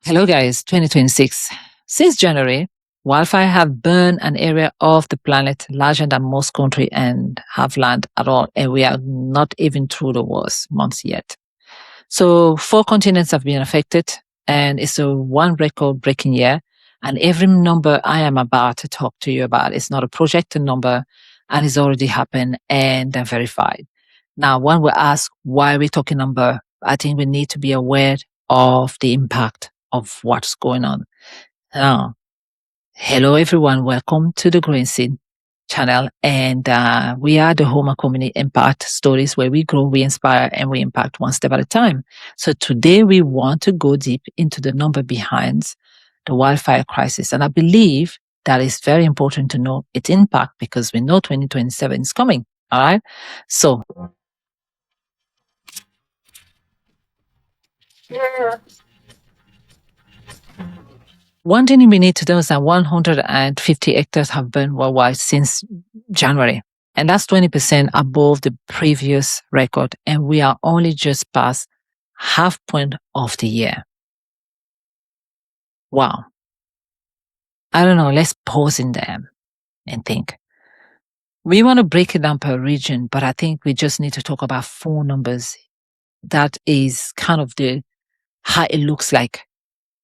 Hello guys, 2026. Since January, wildfire have burned an area of the planet larger than most countries and have land at all, and we are not even through the worst months yet. So 4 continents have been affected, and it's a one record-breaking year. And every number I am about to talk to you about is not a projected number, and it's already happened and verified. Now, one will ask why we're talking number. I think we need to be aware of the impact of what's going on. Now, hello everyone. Welcome to the GreenCChannel. And we are the home of community impact stories where we grow, we inspire, and we impact one step at a time. So today we want to go deep into the number behind the wildfire crisis. And I believe that is very important to know its impact because we know 2027 is coming. All right. So one thing we need to know is that 150 hectares have burned worldwide since January. And that's 20% above the previous record. And we are only just past half point of the year. Wow. I don't know. Let's pause in there and think. We want to break it down per region, but I think we just need to talk about 4 numbers. That is kind of how it looks like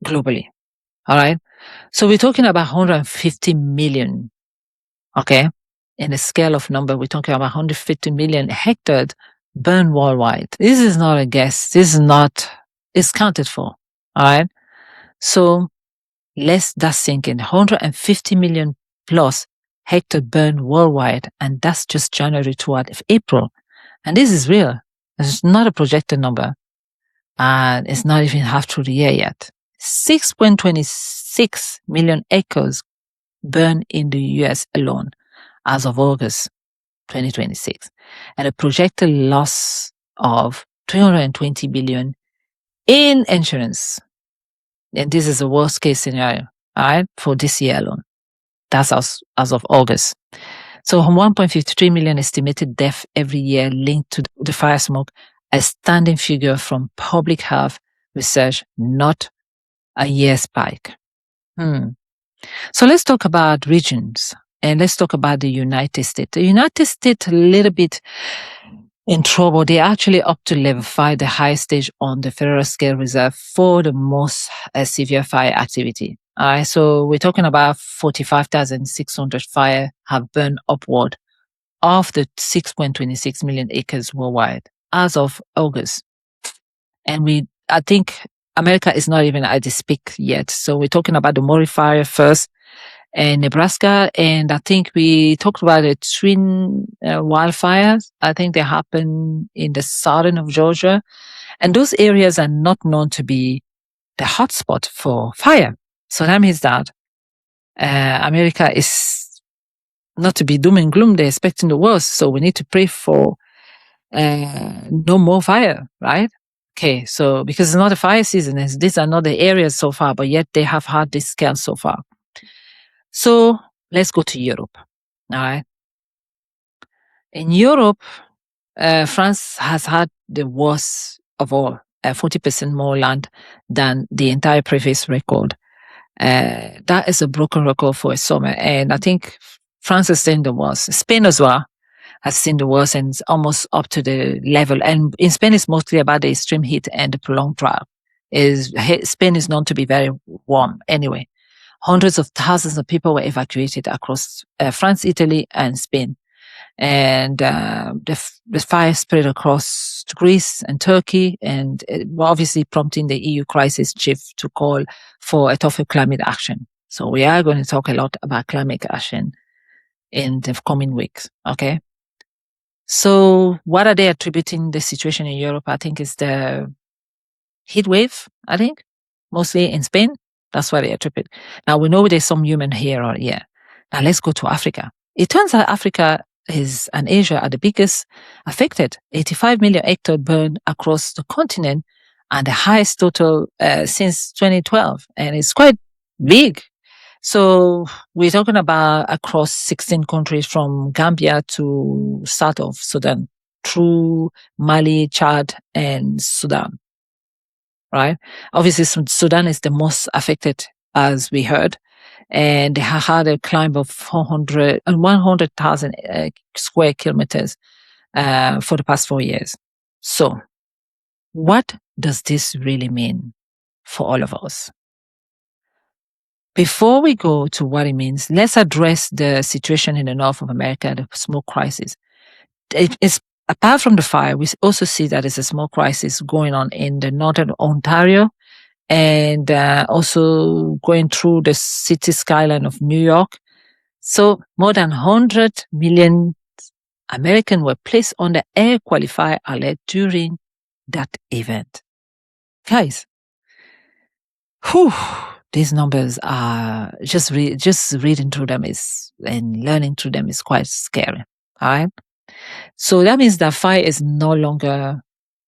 globally. All right. So we're talking about 150 million. Okay. In a scale of number, we're talking about 150 million hectares burned worldwide. This is not a guess. This is not, it's counted for. All right. So let's that sink in. 150 million plus hectares burned worldwide. And that's just January to April. And this is real. It's not a projected number. And it's not even half through the year yet. 6.26 million acres burned in the US alone as of August 2026, and a projected loss of 320 billion in insurance. And this is a worst case scenario, all right, for this year alone. That's as of August. So 1.53 million estimated deaths every year linked to the fire smoke, a standing figure from public health research, not a year spike. So let's talk about regions and let's talk about the United States. The United States a little bit in trouble. They're actually up to level 5, the highest stage on the federal scale reserve for the most severe fire activity. All right, so we're talking about 45,600 fire have burned upward of the 6.26 million acres worldwide as of August. And I think America is not even at this peak yet. So we're talking about the Murray fire first in Nebraska. And I think we talked about the twin wildfires. I think they happen in the southern of Georgia. And those areas are not known to be the hotspot for fire. So that means that America is not to be doom and gloom. They're expecting the worst. So we need to pray for no more fire, right? Okay, so because it's not a fire season, these are not the areas so far, but yet they have had this scale so far. So let's go to Europe. All right. In Europe, France has had the worst of all, 40% more land than the entire previous record. That is a broken record for a summer. And I think France has seen the worst. Spain as well has seen the worst and it's almost up to the level. And in Spain, it's mostly about the extreme heat and the prolonged drought. Spain is known to be very warm anyway. Hundreds of thousands of people were evacuated across France, Italy, and Spain. And the fire spread across Greece and Turkey, and obviously prompting the EU crisis chief to call for a tougher climate action. So we are going to talk a lot about climate action in the coming weeks, okay? So what are they attributing the situation in Europe? I think it's the heat wave, I think, mostly in Spain. That's why they attribute. Now we know there's some human here or here. Now let's go to Africa. It turns out Africa and Asia are the biggest affected. 85 million hectares burned across the continent and the highest total since 2012. And it's quite big. So we're talking about across 16 countries from Gambia to south of Sudan through Mali, Chad, and Sudan. right? Obviously, Sudan is the most affected, as we heard, and they have had a climb of 100,000 square kilometers for the past 4 years. So, what does this really mean for all of us? Before we go to what it means, let's address the situation in the North of America, the smoke crisis. It is apart from the fire, we also see that there's a smoke crisis going on in the northern Ontario and also going through the city skyline of New York. So more than 100 million Americans were placed on the air qualifier alert during that event. Guys, these numbers are just reading through them and learning through them is quite scary. All right. So that means that fire is no longer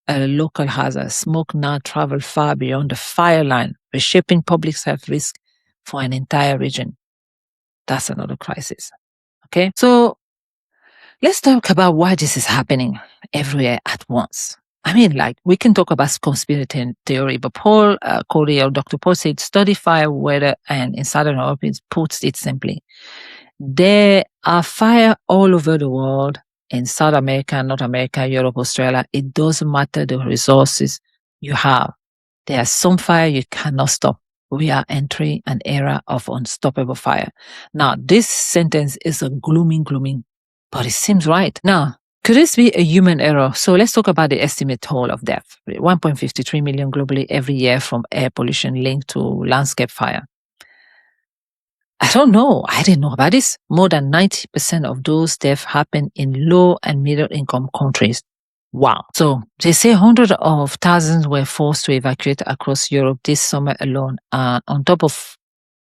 a local hazard. Smoke now travel far beyond the fire line, reshaping public health risk for an entire region. That's another crisis. Okay. So let's talk about why this is happening everywhere at once. I mean, like, we can talk about conspiracy theory, but Paul Corey or Dr. Paul said, study fire weather and in Southern Europe, puts it simply. There are fire all over the world, in South America, North America, Europe, Australia. It doesn't matter the resources you have. There are some fire you cannot stop. We are entering an era of unstoppable fire. Now, this sentence is a gloomy, but it seems right. Now, could this be a human error? So let's talk about the estimate toll of death. 1.53 million globally every year from air pollution linked to landscape fire. I don't know. I didn't know about this. More than 90% of those deaths happen in low and middle income countries. Wow. So they say hundreds of thousands were forced to evacuate across Europe this summer alone, on top of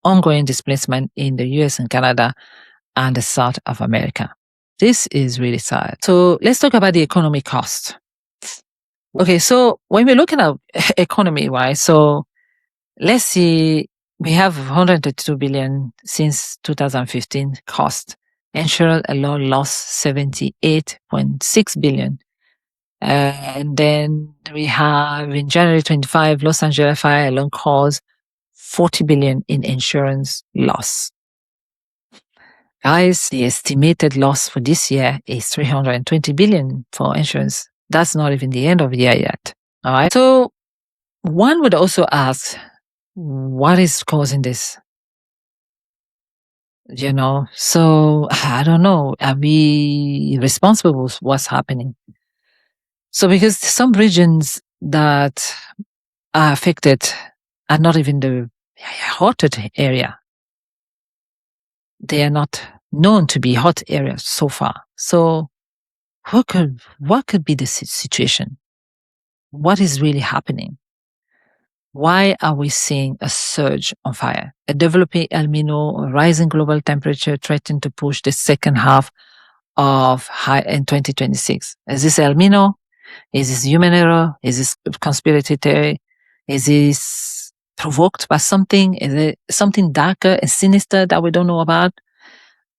ongoing displacement in the US and Canada and the South of America. This is really sad. So let's talk about the economic cost. Okay, so when we're looking at economy, right? So let's see, we have 132 billion since 2015 cost. Insurance alone lost 78.6 billion. And then we have in January 25, Los Angeles fire alone caused 40 billion in insurance loss. Guys, the estimated loss for this year is 320 billion for insurance. That's not even the end of the year yet. All right. So one would also ask, what is causing this? So I don't know. Are we responsible for what's happening? So because some regions that are affected are not even the hottest area. They are not known to be hot areas so far. So what could be the situation? What is really happening? Why are we seeing a surge on fire? A developing El Nino, a rising global temperature threatening to push the second half of high in 2026. Is this El Nino? Is this human error? Is this conspiracy theory? Is this provoked by something? Is it something darker and sinister that we don't know about?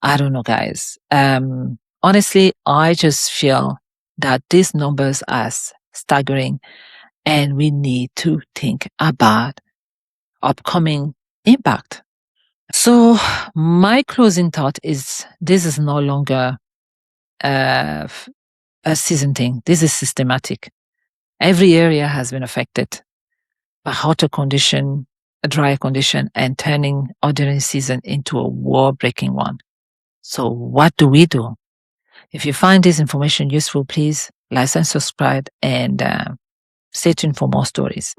I don't know, guys. Honestly, I just feel that these numbers are staggering and we need to think about upcoming impact. So my closing thought is this is no longer a season thing. This is systematic. Every area has been affected by hotter condition, a drier condition, and turning ordinary season into a war-breaking one. So what do we do? If you find this information useful, please like and subscribe and stay tuned for more stories.